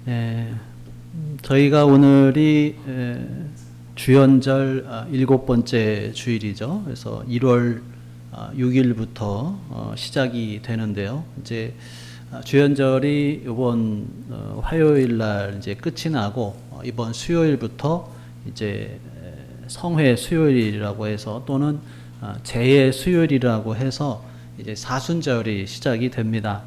예, 저희가 오늘이 주연절 7번째 주일이죠. 그래서 1월 6일부터 시작이 되는데요. 이제 주연절이 이번 화요일 날 이제 끝이 나고 이번 수요일부터 이제 성회 수요일이라고 해서 또는 제의 수요일이라고 해서 이제 사순절이 시작이 됩니다.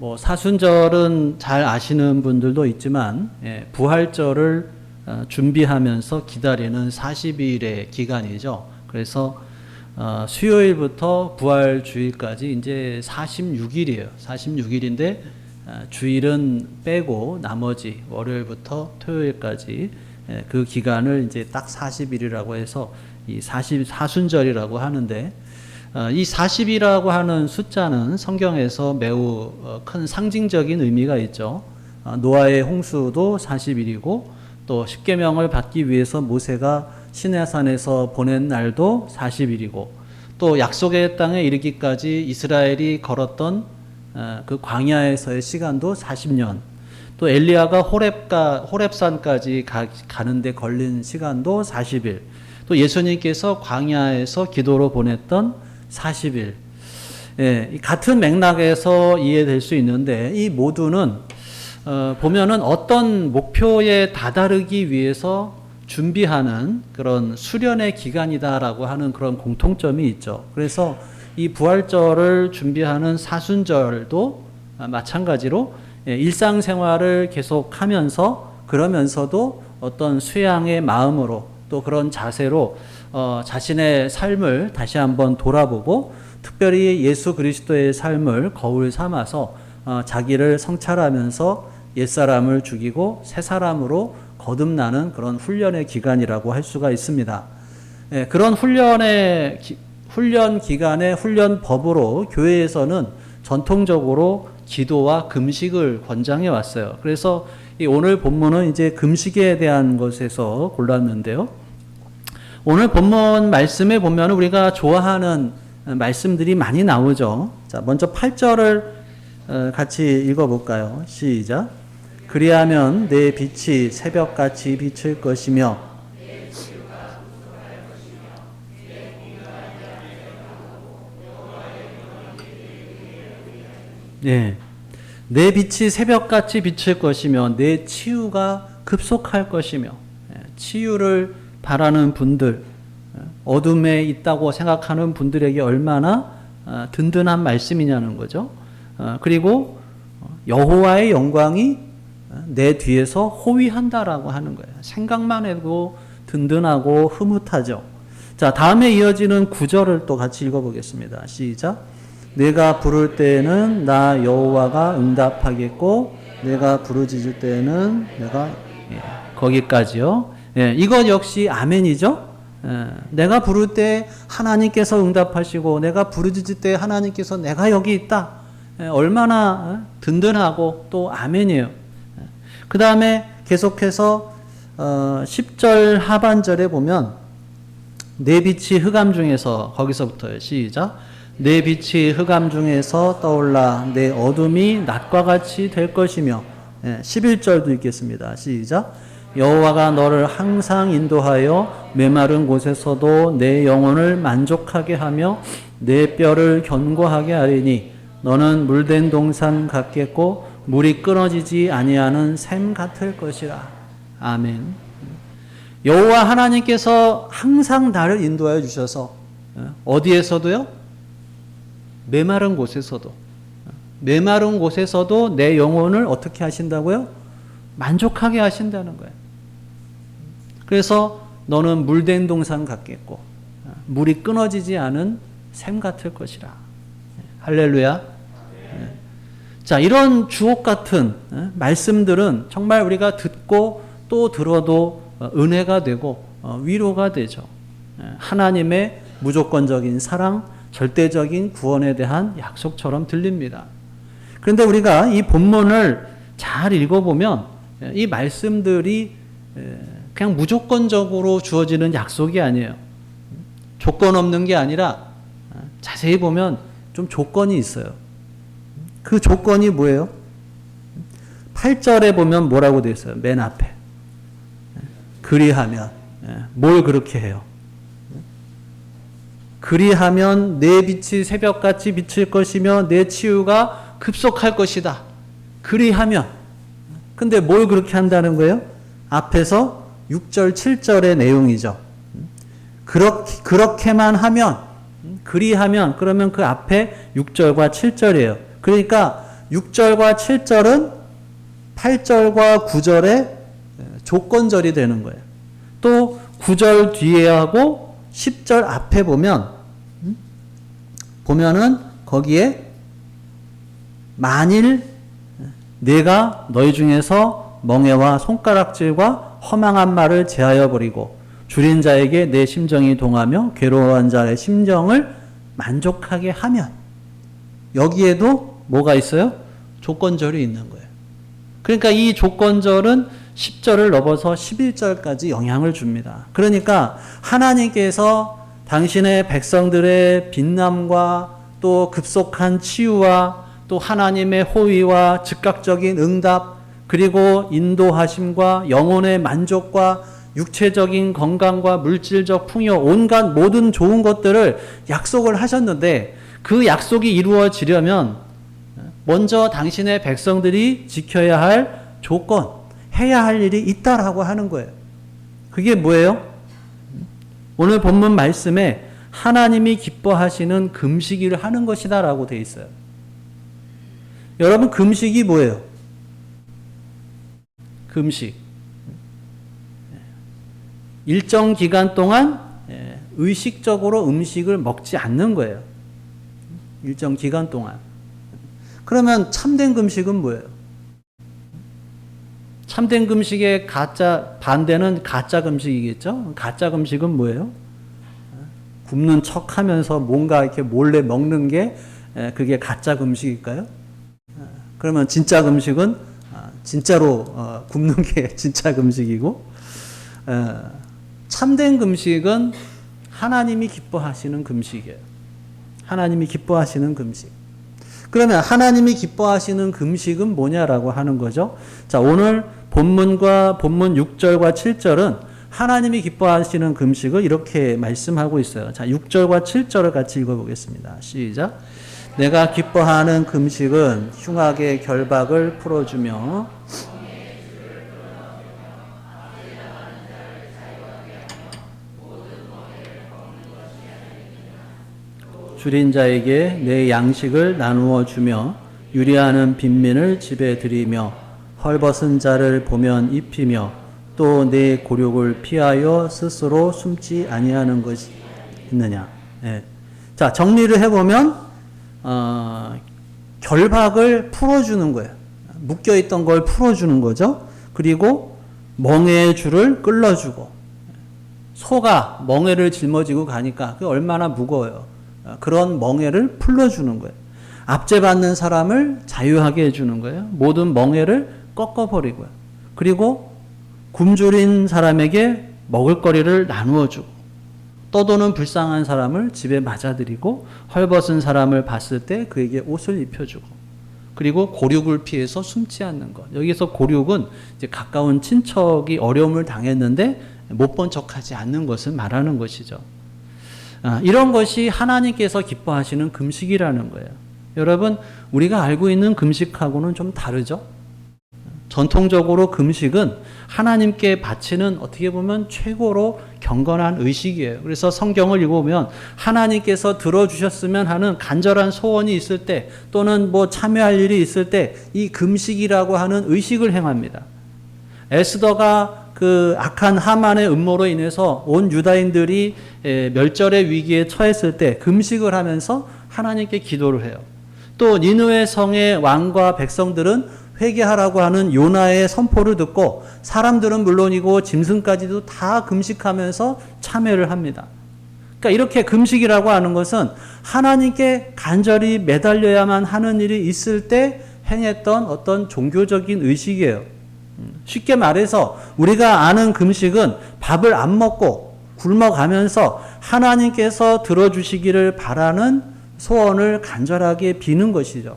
뭐 사순절은 잘 아시는 분들도 있지만 부활절을 준비하면서 기다리는 40일의 기간이죠. 그래서 수요일부터 부활 주일까지 이제 46일이에요. 46일인데 주일은 빼고 나머지 월요일부터 토요일까지 그 기간을 이제 딱 40일이라고 해서 이 사순절이라고 하는데, 이 40이라고 하는 숫자는 성경에서 매우 큰 상징적인 의미가 있죠. 노아의 홍수도 40일이고 또 십계명을 받기 위해서 모세가 시내산에서 보낸 날도 40일이고 또 약속의 땅에 이르기까지 이스라엘이 걸었던 그 광야에서의 시간도 40년, 또 엘리야가 호렙산까지 가는데 걸린 시간도 40일, 또 예수님께서 광야에서 기도로 보냈던 40일. 같은 맥락에서 이해될 수 있는데 이 모두는 보면은 어떤 목표에 다다르기 위해서 준비하는 그런 수련의 기간이다라고 하는 그런 공통점이 있죠. 그래서 이 부활절을 준비하는 사순절도 마찬가지로 일상생활을 계속하면서 그러면서도 어떤 수양의 마음으로 또 그런 자세로 자신의 삶을 다시 한번 돌아보고 특별히 예수 그리스도의 삶을 거울 삼아서 자기를 성찰하면서 옛사람을 죽이고 새 사람으로 거듭나는 그런 훈련의 기간이라고 할 수가 있습니다. 그런 훈련 기간의 훈련법으로 교회에서는 전통적으로 기도와 금식을 권장해 왔어요. 그래서 오늘 본문은 이제 금식에 대한 것에서 골랐는데요. 오늘 본문 말씀에 보면 우리가 좋아하는 말씀들이 많이 나오죠. 자, 먼저 8절을 같이 읽어볼까요? 시작. 그리하면 내 빛이 새벽같이 비칠 것이며 내 빛이 새벽같이 비칠 것이며 내 치유가 급속할 것이며, 치유를 바라는 분들, 어둠에 있다고 생각하는 분들에게 얼마나 든든한 말씀이냐는 거죠. 그리고 여호와의 영광이 내 뒤에서 호위한다라고 하는 거예요. 생각만 해도 든든하고 흐뭇하죠. 자, 다음에 이어지는 9절을 또 같이 읽어보겠습니다. 시작. 내가 부를 때에는 나 여호와가 응답하겠고 내가 부르짖을 때에는 내가 거기까지요. 이것 역시 아멘이죠. 내가 부를 때 하나님께서 응답하시고 내가 부르짖을 때 하나님께서 내가 여기 있다. 얼마나 든든하고 또 아멘이에요. 그 다음에 계속해서 10절 하반절에 보면 내 빛이 흑암 중에서, 거기서부터요. 시작. 내 빛이 흑암 중에서 떠올라 내 어둠이 낮과 같이 될 것이며, 11절도 읽겠습니다. 시작. 여호와가 너를 항상 인도하여 메마른 곳에서도 내 영혼을 만족하게 하며 내 뼈를 견고하게 하리니 너는 물된 동산 같겠고 물이 끊어지지 아니하는 샘 같을 것이라. 아멘. 여호와 하나님께서 항상 나를 인도하여 주셔서 어디에서도요? 메마른 곳에서도 내 영혼을 어떻게 하신다고요? 만족하게 하신다는 거예요. 그래서 너는 물된 동산 같겠고 물이 끊어지지 않은 샘 같을 것이라. 할렐루야. 자, 이런 주옥 같은 말씀들은 정말 우리가 듣고 또 들어도 은혜가 되고 위로가 되죠. 하나님의 무조건적인 사랑, 절대적인 구원에 대한 약속처럼 들립니다. 그런데 우리가 이 본문을 잘 읽어보면 이 말씀들이 그냥 무조건적으로 주어지는 약속이 아니에요. 조건 없는 게 아니라 자세히 보면 좀 조건이 있어요. 그 조건이 뭐예요? 8절에 보면 뭐라고 되어 있어요? 맨 앞에. 그리하면. 뭘 그렇게 해요? 그리하면 내 빛이 새벽같이 비칠 것이며 내 치유가 급속할 것이다. 그리하면. 근데 뭘 그렇게 한다는 거예요? 앞에서 6절, 7절의 내용이죠. 그렇게만 하면, 그리하면, 그러면 그 앞에 6절과 7절이에요. 그러니까 6절과 7절은 8절과 9절의 조건절이 되는 거예요. 또 9절 뒤에 하고 10절 앞에 보면은 거기에 만일 내가 너희 중에서 멍에와 손가락질과 허망한 말을 제하여 버리고 줄인 자에게 내 심정이 동하며 괴로워한 자의 심정을 만족하게 하면, 여기에도 뭐가 있어요? 조건절이 있는 거예요. 그러니까 이 조건절은 10절을 넘어서 11절까지 영향을 줍니다. 그러니까 하나님께서 당신의 백성들의 빛남과 또 급속한 치유와 또 하나님의 호의와 즉각적인 응답, 그리고 인도하심과 영혼의 만족과 육체적인 건강과 물질적 풍요, 온갖 모든 좋은 것들을 약속을 하셨는데, 그 약속이 이루어지려면 먼저 당신의 백성들이 지켜야 할 조건, 해야 할 일이 있다라고 하는 거예요. 그게 뭐예요? 오늘 본문 말씀에 하나님이 기뻐하시는 금식일을 하는 것이다 라고 되어 있어요. 여러분, 금식이 뭐예요? 금식. 일정 기간 동안 의식적으로 음식을 먹지 않는 거예요. 일정 기간 동안. 그러면 참된 금식은 뭐예요? 참된 금식의 반대는 가짜 금식이겠죠? 가짜 금식은 뭐예요? 굶는 척 하면서 뭔가 이렇게 몰래 먹는 게 그게 가짜 금식일까요? 그러면 진짜 금식은 진짜로 굶는 게 진짜 금식이고, 참된 금식은 하나님이 기뻐하시는 금식이에요. 하나님이 기뻐하시는 금식. 그러면 하나님이 기뻐하시는 금식은 뭐냐라고 하는 거죠. 자, 오늘 본문과 본문 6절과 7절은 하나님이 기뻐하시는 금식을 이렇게 말씀하고 있어요. 자, 6절과 7절을 같이 읽어보겠습니다. 시작. 내가 기뻐하는 금식은 흉악의 결박을 풀어주며 줄인 자에게 내 양식을 나누어 주며 유리하는 빈민을 집에 들이며 헐벗은 자를 보면 입히며 또 내 곤욕을 피하여 스스로 숨지 아니하는 것이 있느냐. 예. 자, 정리를 해보면 결박을 풀어주는 거예요. 묶여있던 걸 풀어주는 거죠. 그리고 멍에의 줄을 끌어주고, 소가 멍에를 짊어지고 가니까 그게 얼마나 무거워요. 그런 멍에를 풀어주는 거예요. 압제받는 사람을 자유하게 해주는 거예요. 모든 멍에를 꺾어버리고요. 그리고 굶주린 사람에게 먹을거리를 나누어주고, 떠도는 불쌍한 사람을 집에 맞아들이고, 헐벗은 사람을 봤을 때 그에게 옷을 입혀주고, 그리고 곤욕을 피해서 숨지 않는 것. 여기서 곤욕은 이제 가까운 친척이 어려움을 당했는데 못 본 척하지 않는 것을 말하는 것이죠. 이런 것이 하나님께서 기뻐하시는 금식이라는 거예요. 여러분, 우리가 알고 있는 금식하고는 좀 다르죠? 전통적으로 금식은 하나님께 바치는, 어떻게 보면 최고로 경건한 의식이에요. 그래서 성경을 읽어보면 하나님께서 들어주셨으면 하는 간절한 소원이 있을 때, 또는 뭐 참여할 일이 있을 때 이 금식이라고 하는 의식을 행합니다. 에스더가 그 악한 하만의 음모로 인해서 온 유다인들이 멸절의 위기에 처했을 때 금식을 하면서 하나님께 기도를 해요. 또 니느웨 성의 왕과 백성들은 회개하라고 하는 요나의 선포를 듣고 사람들은 물론이고 짐승까지도 다 금식하면서 참여를 합니다. 그러니까 이렇게 금식이라고 하는 것은 하나님께 간절히 매달려야만 하는 일이 있을 때 행했던 어떤 종교적인 의식이에요. 쉽게 말해서 우리가 아는 금식은 밥을 안 먹고 굶어가면서 하나님께서 들어주시기를 바라는 소원을 간절하게 비는 것이죠.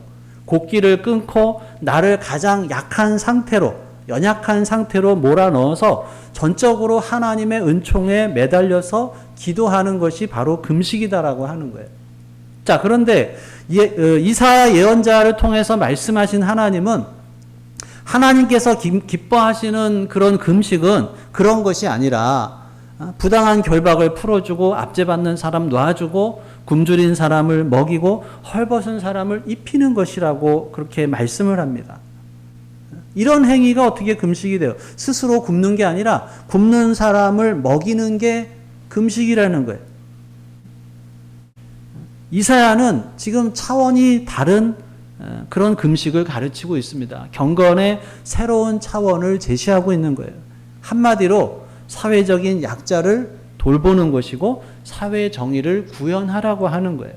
곡기를 끊고 나를 가장 약한 상태로, 연약한 상태로 몰아넣어서 전적으로 하나님의 은총에 매달려서 기도하는 것이 바로 금식이다라고 하는 거예요. 자, 그런데 이사야 예언자를 통해서 말씀하신 하나님은 하나님께서 기뻐하시는 그런 금식은 그런 것이 아니라 부당한 결박을 풀어주고 압제받는 사람 놔주고 굶주린 사람을 먹이고 헐벗은 사람을 입히는 것이라고 그렇게 말씀을 합니다. 이런 행위가 어떻게 금식이 돼요? 스스로 굶는 게 아니라 굶는 사람을 먹이는 게 금식이라는 거예요. 이사야는 지금 차원이 다른 그런 금식을 가르치고 있습니다. 경건의 새로운 차원을 제시하고 있는 거예요. 한마디로 사회적인 약자를 돌보는 것이고 사회 정의를 구현하라고 하는 거예요.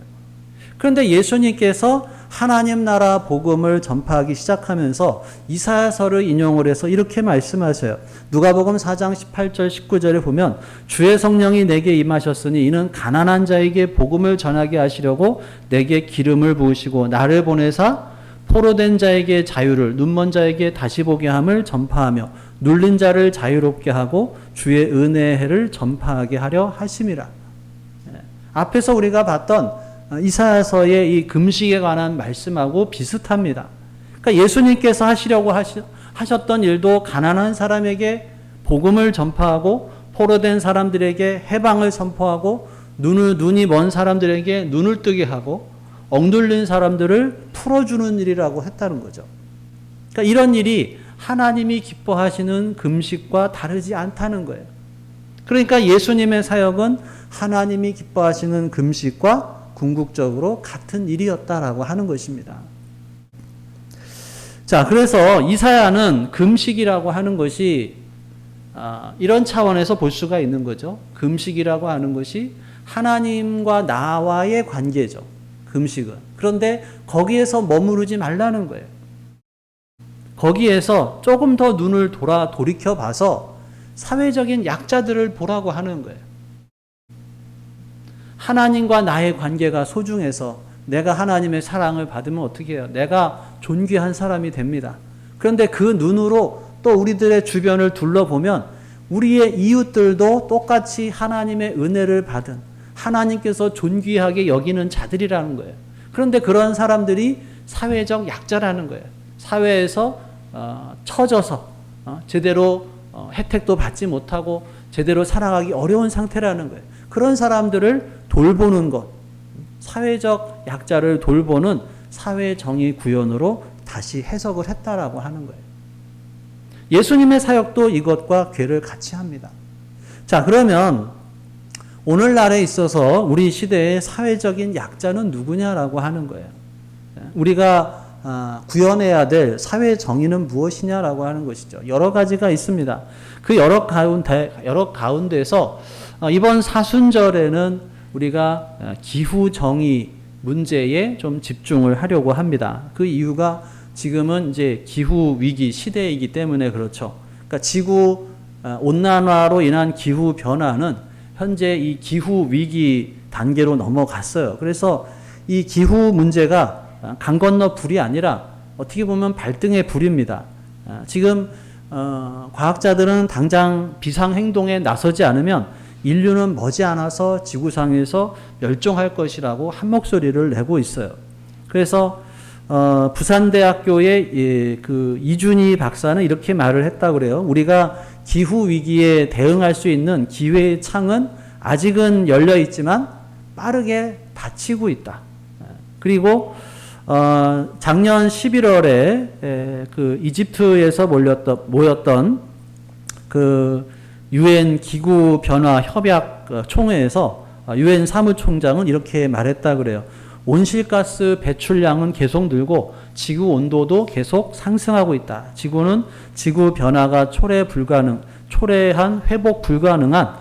그런데 예수님께서 하나님 나라 복음을 전파하기 시작하면서 이사야서를 인용을 해서 이렇게 말씀하세요. 누가복음 4장 18절 19절에 보면 주의 성령이 내게 임하셨으니 이는 가난한 자에게 복음을 전하게 하시려고 내게 기름을 부으시고 나를 보내사 포로된 자에게 자유를 눈먼 자에게 다시 보게 함을 전파하며 눌린 자를 자유롭게 하고 주의 은혜의 해를 전파하게 하려 하심이라. 앞에서 우리가 봤던 이사야서의 이 금식에 관한 말씀하고 비슷합니다. 그러니까 예수님께서 하시려고 하셨던 일도 가난한 사람에게 복음을 전파하고 포로된 사람들에게 해방을 선포하고 눈이 먼 사람들에게 눈을 뜨게 하고 억눌린 사람들을 풀어주는 일이라고 했다는 거죠. 그러니까 이런 일이 하나님이 기뻐하시는 금식과 다르지 않다는 거예요. 그러니까 예수님의 사역은 하나님이 기뻐하시는 금식과 궁극적으로 같은 일이었다라고 하는 것입니다. 자, 그래서 이사야는 금식이라고 하는 것이 이런 차원에서 볼 수가 있는 거죠. 금식이라고 하는 것이 하나님과 나와의 관계죠. 금식은. 그런데 거기에서 머무르지 말라는 거예요. 거기에서 조금 더 눈을 돌이켜 봐서 사회적인 약자들을 보라고 하는 거예요. 하나님과 나의 관계가 소중해서 내가 하나님의 사랑을 받으면 어떻게 해요? 내가 존귀한 사람이 됩니다. 그런데 그 눈으로 또 우리들의 주변을 둘러보면 우리의 이웃들도 똑같이 하나님의 은혜를 받은 하나님께서 존귀하게 여기는 자들이라는 거예요. 그런데 그런 사람들이 사회적 약자라는 거예요. 사회에서 처져서 제대로 혜택도 받지 못하고 제대로 살아가기 어려운 상태라는 거예요. 그런 사람들을 돌보는 것, 사회적 약자를 돌보는 사회 정의 구현으로 다시 해석을 했다라고 하는 거예요. 예수님의 사역도 이것과 궤를 같이 합니다. 자, 그러면 오늘날에 있어서 우리 시대의 사회적인 약자는 누구냐라고 하는 거예요. 우리가 구현해야 될 사회 정의는 무엇이냐라고 하는 것이죠. 여러 가지가 있습니다. 그 여러 가운데서 이번 사순절에는 우리가 기후 정의 문제에 좀 집중을 하려고 합니다. 그 이유가 지금은 이제 기후 위기 시대이기 때문에 그렇죠. 그러니까 지구 온난화로 인한 기후 변화는 현재 이 기후 위기 단계로 넘어갔어요. 그래서 이 기후 문제가 강 건너 불이 아니라 어떻게 보면 발등의 불입니다. 지금 과학자들은 당장 비상행동에 나서지 않으면 인류는 머지않아서 지구상에서 멸종할 것이라고 한 목소리를 내고 있어요. 그래서 부산대학교의 그 이준희 박사는 이렇게 말을 했다고 그래요. 우리가 기후 위기에 대응할 수 있는 기회의 창은 아직은 열려 있지만 빠르게 닫히고 있다. 그리고 작년 11월에 그 이집트에서 모였던 그 유엔 기후 변화 협약 총회에서 유엔 사무총장은 이렇게 말했다 그래요. 온실가스 배출량은 계속 늘고 지구 온도도 계속 상승하고 있다. 지구는 지구 변화가 초래한 회복 불가능한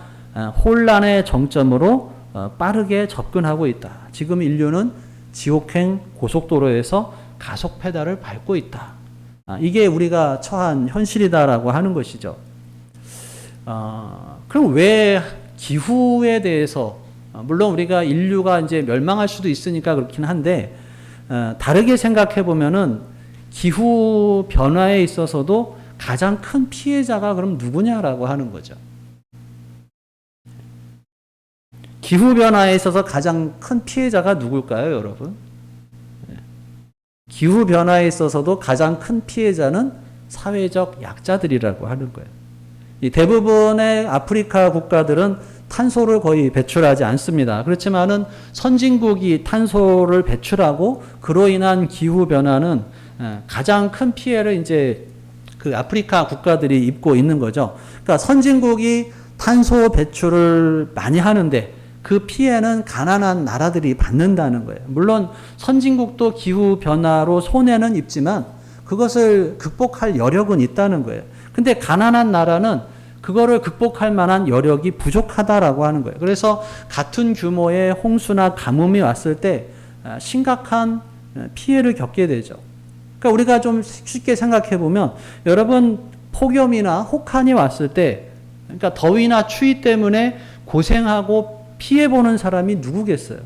혼란의 정점으로 빠르게 접근하고 있다. 지금 인류는 지옥행 고속도로에서 가속 페달을 밟고 있다. 이게 우리가 처한 현실이다라고 하는 것이죠. 그럼 왜 기후에 대해서 물론 우리가 인류가 이제 멸망할 수도 있으니까 그렇긴 한데 다르게 생각해 보면은 기후 변화에 있어서도 가장 큰 피해자가 그럼 누구냐라고 하는 거죠. 기후 변화에 있어서 가장 큰 피해자가 누굴까요, 여러분? 기후 변화에 있어서도 가장 큰 피해자는 사회적 약자들이라고 하는 거예요. 이 대부분의 아프리카 국가들은 탄소를 거의 배출하지 않습니다. 그렇지만은 선진국이 탄소를 배출하고 그로 인한 기후 변화는 가장 큰 피해를 이제 그 아프리카 국가들이 입고 있는 거죠. 그러니까 선진국이 탄소 배출을 많이 하는데 그 피해는 가난한 나라들이 받는다는 거예요. 물론 선진국도 기후 변화로 손해는 입지만 그것을 극복할 여력은 있다는 거예요. 근데 가난한 나라는 그거를 극복할 만한 여력이 부족하다라고 하는 거예요. 그래서 같은 규모의 홍수나 가뭄이 왔을 때 심각한 피해를 겪게 되죠. 그러니까 우리가 좀 쉽게 생각해 보면 여러분 폭염이나 혹한이 왔을 때 그러니까 더위나 추위 때문에 고생하고 피해 보는 사람이 누구겠어요?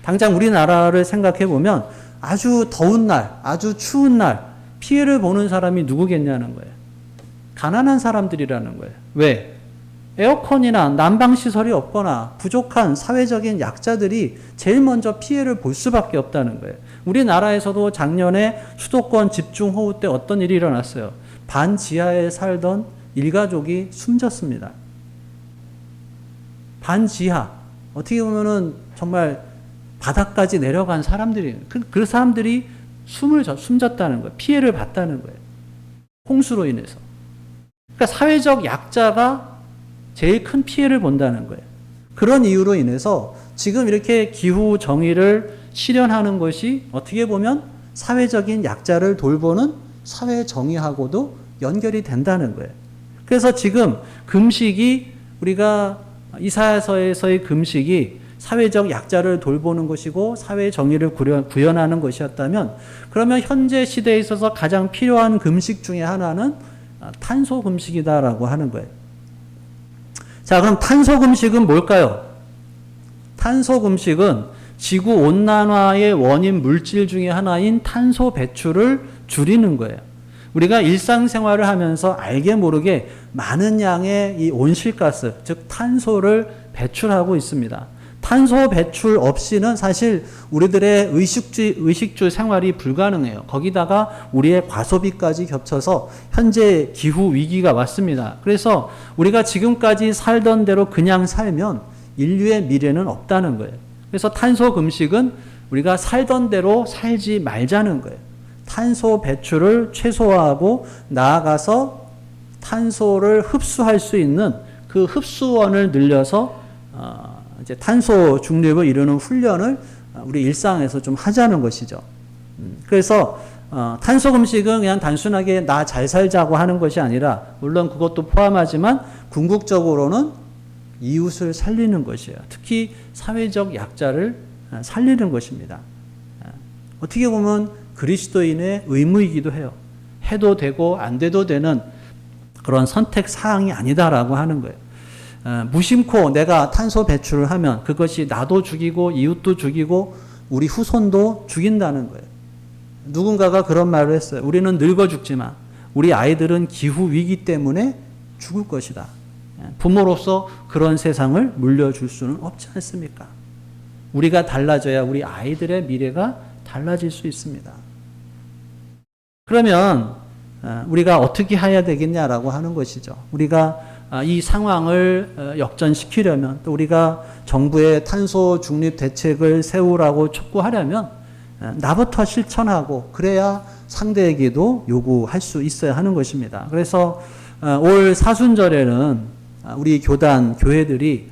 당장 우리나라를 생각해 보면 아주 더운 날, 아주 추운 날 피해를 보는 사람이 누구겠냐는 거예요. 가난한 사람들이라는 거예요. 왜? 에어컨이나 난방시설이 없거나 부족한 사회적인 약자들이 제일 먼저 피해를 볼 수밖에 없다는 거예요. 우리나라에서도 작년에 수도권 집중호우 때 어떤 일이 일어났어요? 반 지하에 살던 일가족이 숨졌습니다. 반 지하. 어떻게 보면은 정말 바닥까지 내려간 사람들이, 그 사람들이 숨졌다는 거예요. 피해를 봤다는 거예요. 홍수로 인해서. 그러니까 사회적 약자가 제일 큰 피해를 본다는 거예요. 그런 이유로 인해서 지금 이렇게 기후 정의를 실현하는 것이 어떻게 보면 사회적인 약자를 돌보는 사회 정의하고도 연결이 된다는 거예요. 그래서 지금 금식이 우리가 이사야서에서의 금식이 사회적 약자를 돌보는 것이고 사회 정의를 구현하는 것이었다면 그러면 현재 시대에 있어서 가장 필요한 금식 중에 하나는 탄소 금식이다라고 하는 거예요. 자, 그럼 탄소 금식은 뭘까요? 탄소 금식은 지구 온난화의 원인 물질 중에 하나인 탄소 배출을 줄이는 거예요. 우리가 일상생활을 하면서 알게 모르게 많은 양의 이 온실가스, 즉 탄소를 배출하고 있습니다. 탄소 배출 없이는 사실 우리들의 의식주 생활이 불가능해요. 거기다가 우리의 과소비까지 겹쳐서 현재 기후 위기가 왔습니다. 그래서 우리가 지금까지 살던 대로 그냥 살면 인류의 미래는 없다는 거예요. 그래서 탄소 금식은 우리가 살던 대로 살지 말자는 거예요. 탄소 배출을 최소화하고 나아가서 탄소를 흡수할 수 있는 그 흡수원을 늘려서 이제 탄소 중립을 이루는 훈련을 우리 일상에서 좀 하자는 것이죠. 그래서 탄소 금식은 그냥 단순하게 나 잘 살자고 하는 것이 아니라 물론 그것도 포함하지만 궁극적으로는 이웃을 살리는 것이에요. 특히 사회적 약자를 살리는 것입니다. 어떻게 보면 그리스도인의 의무이기도 해요. 해도 되고 안 돼도 되는 그런 선택 사항이 아니다라고 하는 거예요. 무심코 내가 탄소 배출을 하면 그것이 나도 죽이고 이웃도 죽이고 우리 후손도 죽인다는 거예요. 누군가가 그런 말을 했어요. 우리는 늙어 죽지만 우리 아이들은 기후 위기 때문에 죽을 것이다. 부모로서 그런 세상을 물려줄 수는 없지 않습니까? 우리가 달라져야 우리 아이들의 미래가 달라질 수 있습니다. 그러면 우리가 어떻게 해야 되겠냐라고 하는 것이죠. 우리가 이 상황을 역전시키려면 또 우리가 정부의 탄소 중립 대책을 세우라고 촉구하려면 나부터 실천하고 그래야 상대에게도 요구할 수 있어야 하는 것입니다. 그래서 올 사순절에는 우리 교회들이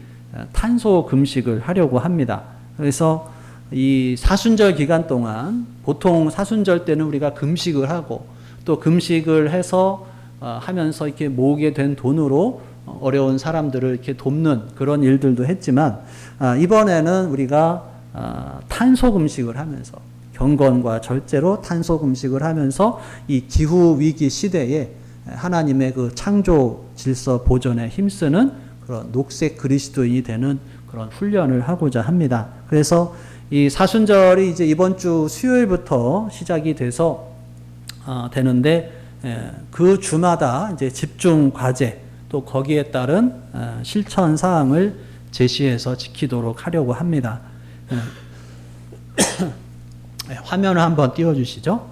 탄소 금식을 하려고 합니다. 그래서 이 사순절 기간 동안 보통 사순절 때는 우리가 금식을 하고 또 금식을 해서 하면서 이렇게 모으게 된 돈으로 어려운 사람들을 이렇게 돕는 그런 일들도 했지만 이번에는 우리가 탄소 금식을 하면서 경건과 절제로 탄소 금식을 하면서 이 기후 위기 시대에 하나님의 그 창조 질서 보존에 힘쓰는 그런 녹색 그리스도인이 되는 그런 훈련을 하고자 합니다. 그래서 이 사순절이 이제 이번 주 수요일부터 시작이 돼서 되는데 그 주마다 이제 집중 과제 또 거기에 따른 실천 사항을 제시해서 지키도록 하려고 합니다. 화면을 한번 띄워주시죠.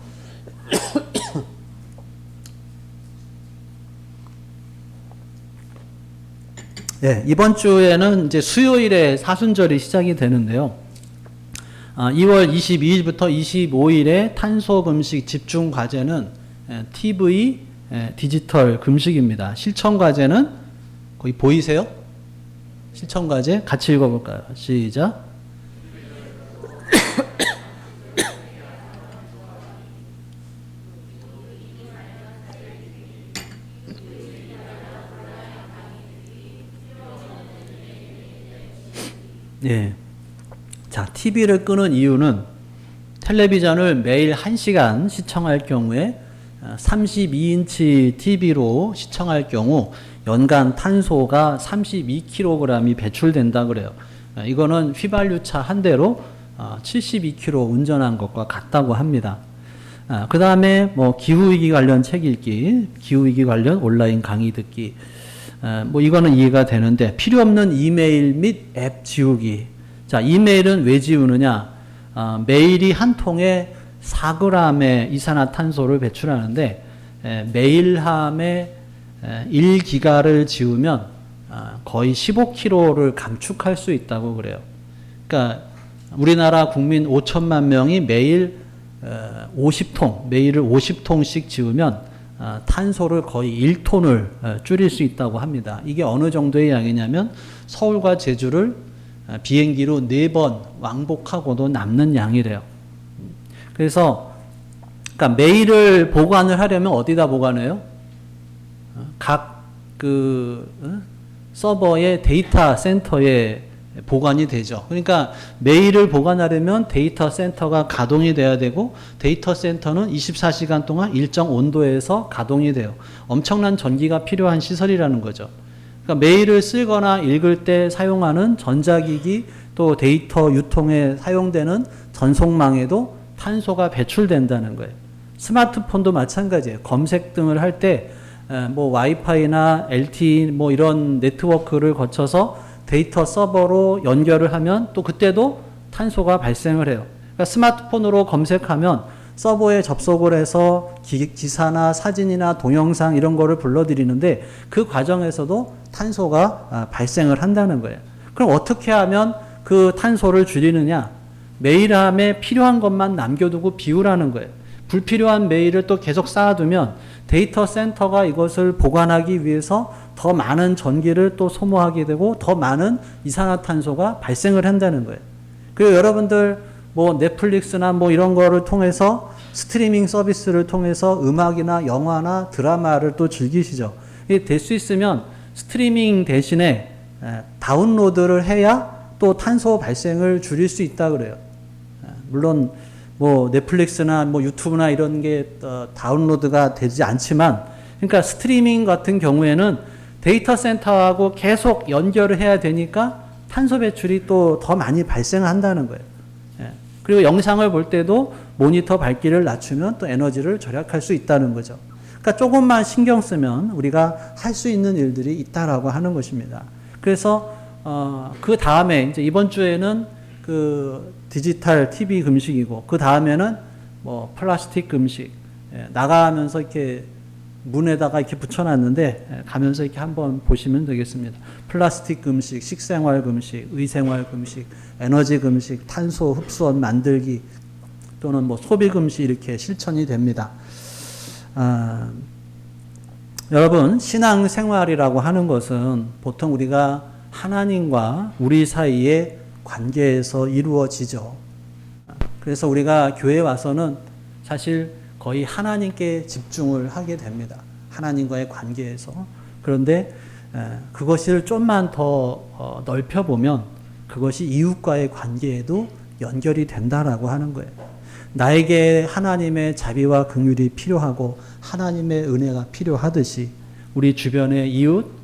네, 이번 주에는 이제 수요일에 사순절이 시작이 되는데요. 2월 22일부터 25일에 탄소 금식 집중 과제는 TV 디지털 금식입니다. 실천 과제는 거기 보이세요? 실천 과제 같이 읽어볼까요? 시작. 예. 자, TV를 끄는 이유는 텔레비전을 매일 1시간 시청할 경우에 32인치 TV로 시청할 경우 연간 탄소가 32kg이 배출된다 그래요. 이거는 휘발유차 한 대로 72km 운전한 것과 같다고 합니다. 그 다음에 뭐 기후위기 관련 책 읽기, 기후위기 관련 온라인 강의 듣기, 뭐 이거는 이해가 되는데 필요 없는 이메일 및 앱 지우기. 자, 이메일은 왜 지우느냐? 메일이 한 통에 4g의 이산화탄소를 배출하는데 메일함에 1기가를 지우면 거의 15kg를 감축할 수 있다고 그래요. 그러니까 우리나라 국민 5천만 명이 매일 50통, 메일을 50통씩 지우면 탄소를 거의 1톤을 줄일 수 있다고 합니다. 이게 어느 정도의 양이냐면 서울과 제주를 비행기로 4번 왕복하고도 남는 양이래요. 그래서 그러니까 메일을 보관을 하려면 어디다 보관해요? 각 서버의 데이터 센터에 보관이 되죠. 그러니까 메일을 보관하려면 데이터 센터가 가동이 돼야 되고 데이터 센터는 24시간 동안 일정 온도에서 가동이 돼요. 엄청난 전기가 필요한 시설이라는 거죠. 그러니까 메일을 쓰거나 읽을 때 사용하는 전자기기 또 데이터 유통에 사용되는 전송망에도 탄소가 배출된다는 거예요. 스마트폰도 마찬가지예요. 검색 등을 할 때 뭐 와이파이나 LTE 뭐 이런 네트워크를 거쳐서 데이터 서버로 연결을 하면 또 그때도 탄소가 발생을 해요. 그러니까 스마트폰으로 검색하면 서버에 접속을 해서 기사나 사진이나 동영상 이런 거를 불러들이는데 그 과정에서도 탄소가 발생을 한다는 거예요. 그럼 어떻게 하면 그 탄소를 줄이느냐? 메일함에 필요한 것만 남겨두고 비우라는 거예요. 불필요한 메일을 또 계속 쌓아두면 데이터 센터가 이것을 보관하기 위해서 더 많은 전기를 또 소모하게 되고 더 많은 이산화탄소가 발생을 한다는 거예요. 그리고 여러분들 뭐 넷플릭스나 뭐 이런 거를 통해서 스트리밍 서비스를 통해서 음악이나 영화나 드라마를 또 즐기시죠. 이게 될 수 있으면 스트리밍 대신에 다운로드를 해야 또 탄소 발생을 줄일 수 있다 그래요. 물론 뭐 넷플릭스나 뭐 유튜브나 이런 게 다운로드가 되지 않지만, 그러니까 스트리밍 같은 경우에는 데이터 센터하고 계속 연결을 해야 되니까 탄소 배출이 또 더 많이 발생한다는 거예요. 그리고 영상을 볼 때도 모니터 밝기를 낮추면 또 에너지를 절약할 수 있다는 거죠. 그러니까 조금만 신경 쓰면 우리가 할 수 있는 일들이 있다라고 하는 것입니다. 그래서 그 다음에 이제 이번 주에는 그 디지털 TV 금식이고 그 다음에는 뭐 플라스틱 금식, 나가면서 이렇게 문에다가 이렇게 붙여놨는데 가면서 이렇게 한번 보시면 되겠습니다. 플라스틱 금식, 식생활 금식, 의생활 금식, 에너지 금식, 탄소 흡수원 만들기 또는 뭐 소비 금식 이렇게 실천이 됩니다. 여러분, 신앙생활이라고 하는 것은 보통 우리가 하나님과 우리 사이의 관계에서 이루어지죠. 그래서 우리가 교회에 와서는 사실 거의 하나님께 집중을 하게 됩니다. 하나님과의 관계에서. 그런데 그것을 좀만 더 넓혀보면 그것이 이웃과의 관계에도 연결이 된다라고 하는 거예요. 나에게 하나님의 자비와 긍휼이 필요하고 하나님의 은혜가 필요하듯이 우리 주변의 이웃,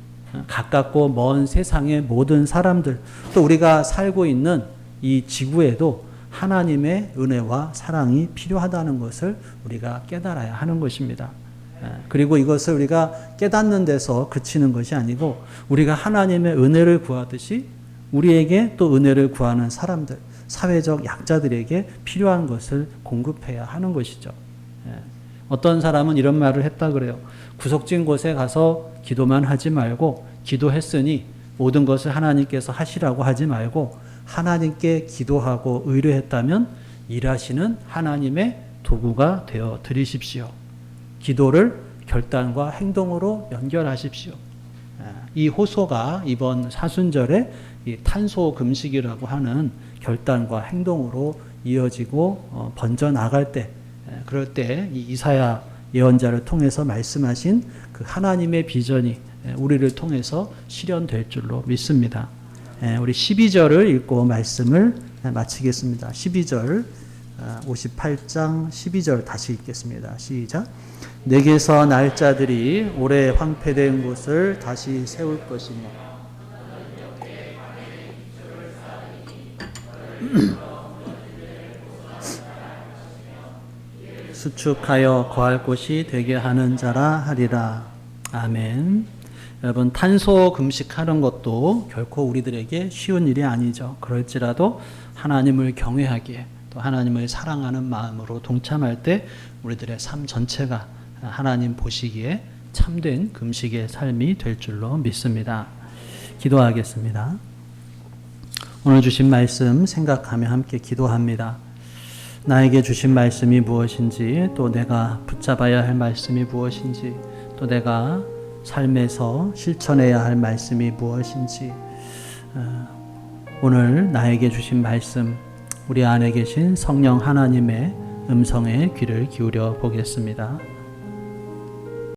가깝고 먼 세상의 모든 사람들, 또 우리가 살고 있는 이 지구에도 하나님의 은혜와 사랑이 필요하다는 것을 우리가 깨달아야 하는 것입니다. 그리고 이것을 우리가 깨닫는 데서 그치는 것이 아니고 우리가 하나님의 은혜를 구하듯이 우리에게 또 은혜를 구하는 사람들, 사회적 약자들에게 필요한 것을 공급해야 하는 것이죠. 어떤 사람은 이런 말을 했다 그래요. 구석진 곳에 가서 기도만 하지 말고 기도했으니 모든 것을 하나님께서 하시라고 하지 말고 하나님께 기도하고 의뢰했다면 일하시는 하나님의 도구가 되어 드리십시오. 기도를 결단과 행동으로 연결하십시오. 이 호소가 이번 사순절에 이 탄소 금식이라고 하는 결단과 행동으로 이어지고 번져나갈 때, 그럴 때 이 이사야 예언자를 통해서 말씀하신 그 하나님의 비전이 우리를 통해서 실현될 줄로 믿습니다. 우리 12절을 읽고 말씀을 마치겠습니다. 12절, 58장 12절 다시 읽겠습니다. 시작. 내게서 날 자들이 오래 황폐된 곳을 다시 세울 것이며 수축하여 거할 곳이 되게 하는 자라 하리라. 아멘. 여러분, 탄소 금식하는 것도 결코 우리들에게 쉬운 일이 아니죠. 그럴지라도 하나님을 경외하기에 또 하나님을 사랑하는 마음으로 동참할 때 우리들의 삶 전체가 하나님 보시기에 참된 금식의 삶이 될 줄로 믿습니다. 기도하겠습니다. 오늘 주신 말씀 생각하며 함께 기도합니다. 나에게 주신 말씀이 무엇인지, 또 내가 붙잡아야 할 말씀이 무엇인지, 또 내가 삶에서 실천해야 할 말씀이 무엇인지, 오늘 나에게 주신 말씀, 우리 안에 계신 성령 하나님의 음성에 귀를 기울여 보겠습니다.